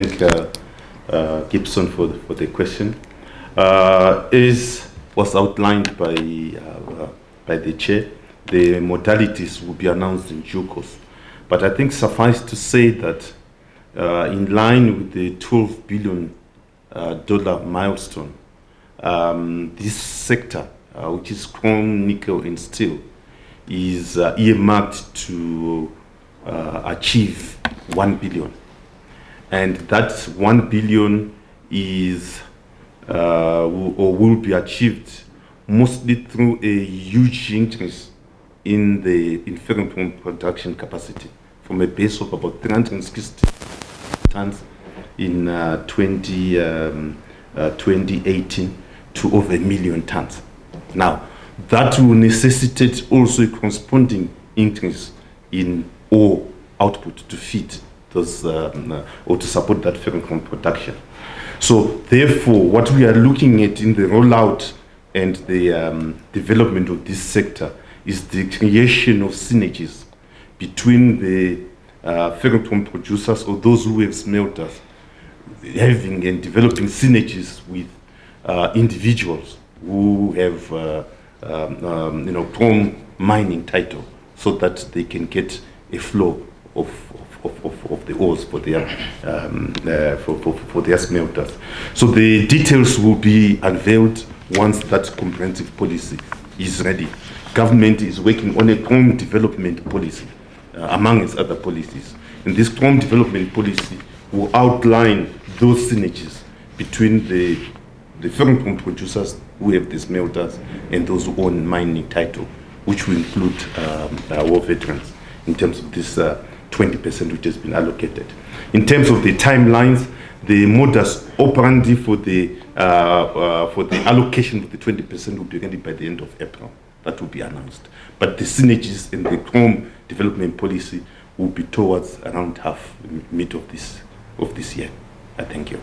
thank Gibson for the question. As was outlined by the chair, the modalities will be announced in due course. But I think suffice to say that in line with the $12 billion milestone, this sector, which is chrome, nickel, and steel, is earmarked to achieve 1 billion. And that 1 billion is will be achieved mostly through a huge increase in the ferrochrome production capacity from a base of about 360 tons in 2018 to over 1 million tons. Now, that will necessitate also a corresponding increase in ore output to feed those or to support that ferrochrome production. So therefore, what we are looking at in the rollout and the development of this sector is the creation of synergies between the ferrochrome producers or those who have smelters, having and developing synergies with individuals who have chrome mining title, so that they can get a flow of the ores for their smelters. So the details will be unveiled once that comprehensive policy is ready. Government is working on a chrome development policy, among its other policies. And this chrome development policy will outline those synergies between the ferrochrome producers who have the smelters and those who own mining title, which will include war veterans in terms of this 20% which has been allocated. In terms of the timelines, the modus operandi for the allocation of the 20% will be ready by the end of April. That will be announced. But the synergies in the chrome development policy will be towards around mid of this year. I thank you.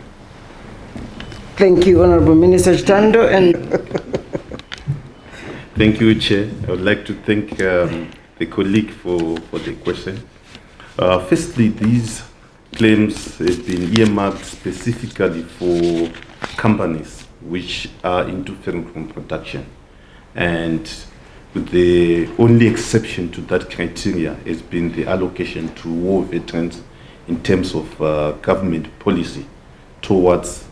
Thank you, Honorable Minister Chitando. And thank you, Chair. I would like to thank the colleague for the question. Firstly, these claims have been earmarked specifically for companies which are into ferrochrome production. And the only exception to that criteria has been the allocation to war veterans in terms of government policy towards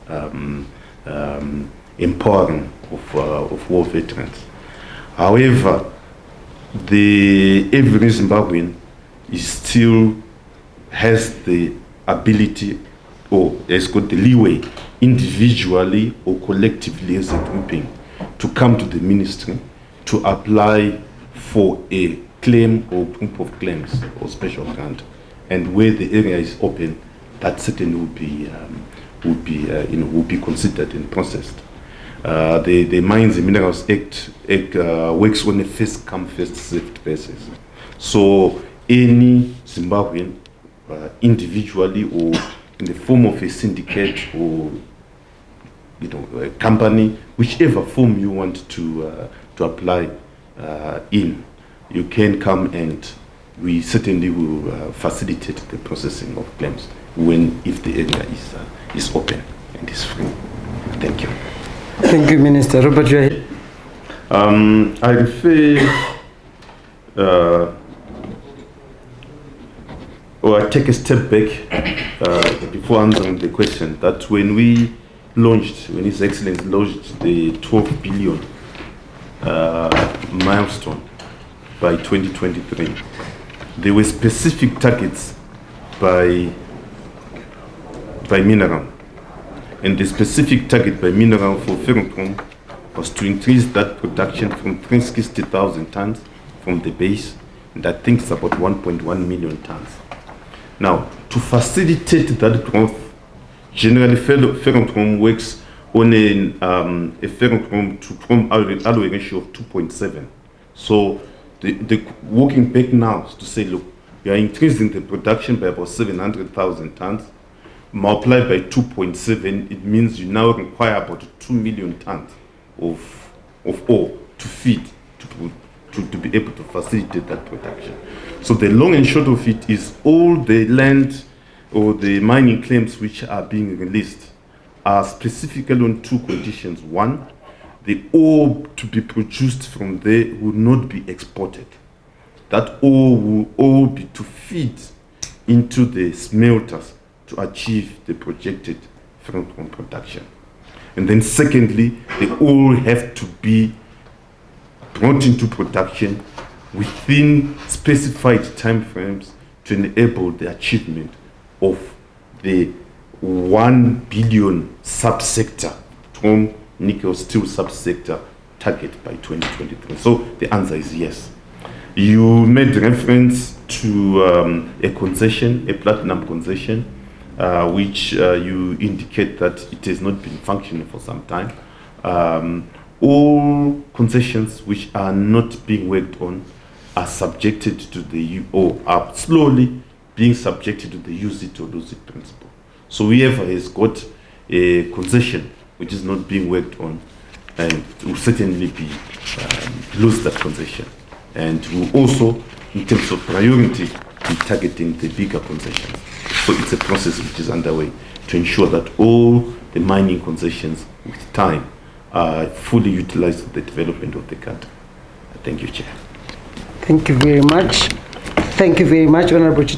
empowering of war veterans. However, every Zimbabwean still has the ability or has got the leeway individually or collectively as a grouping to come to the ministry to apply for a claim or group of claims or special grant. And where the area is open, that certainly will be considered and processed. The Mines and Minerals Act works on a first come, first served basis. So any Zimbabwean, individually or in the form of a syndicate or a company, whichever form you want to apply in, you can come, and we certainly will facilitate the processing of claims if the area is open and is free. Thank you. Thank you, Minister. Robert, you're ahead. I refer or I take a step back before answering the question, that when His Excellency launched the 12 billion milestone by 2023, there were specific targets by mineral. And the specific target by mineral for ferrochrome was to increase that production from 360,000 tons from the base, and I think it's about 1.1 million tons. Now, to facilitate that growth, generally ferrochrome works on a ferrochrome to chrome alloy ratio of 2.7. So the working back now is to say, look, we are increasing the production by about 700,000 tons. Multiplied by 2.7, it means you now require about 2 million tons of ore to feed to be able to facilitate that production. So the long and short of it is all the land or the mining claims which are being released are specifically on two conditions. One, the ore to be produced from there will not be exported. That ore will all be to feed into the smelters to achieve the projected front-on production. And then secondly, they all have to be brought into production within specified timeframes to enable the achievement of the 1 billion subsector from nickel steel subsector target by 2023. So the answer is yes. You made reference to a concession, a platinum concession, which you indicate that it has not been functioning for some time. All concessions which are not being worked on are subjected to the, or are slowly being subjected to the use it or lose it principle. So whoever has got a concession which is not being worked on, and will certainly be lose that concession, and will also, in terms of priority, be targeting the bigger concessions. So it's a process which is underway to ensure that all the mining concessions with time are fully utilized for the development of the country. Thank you, Chair. Thank you very much. Thank you very much, Honorable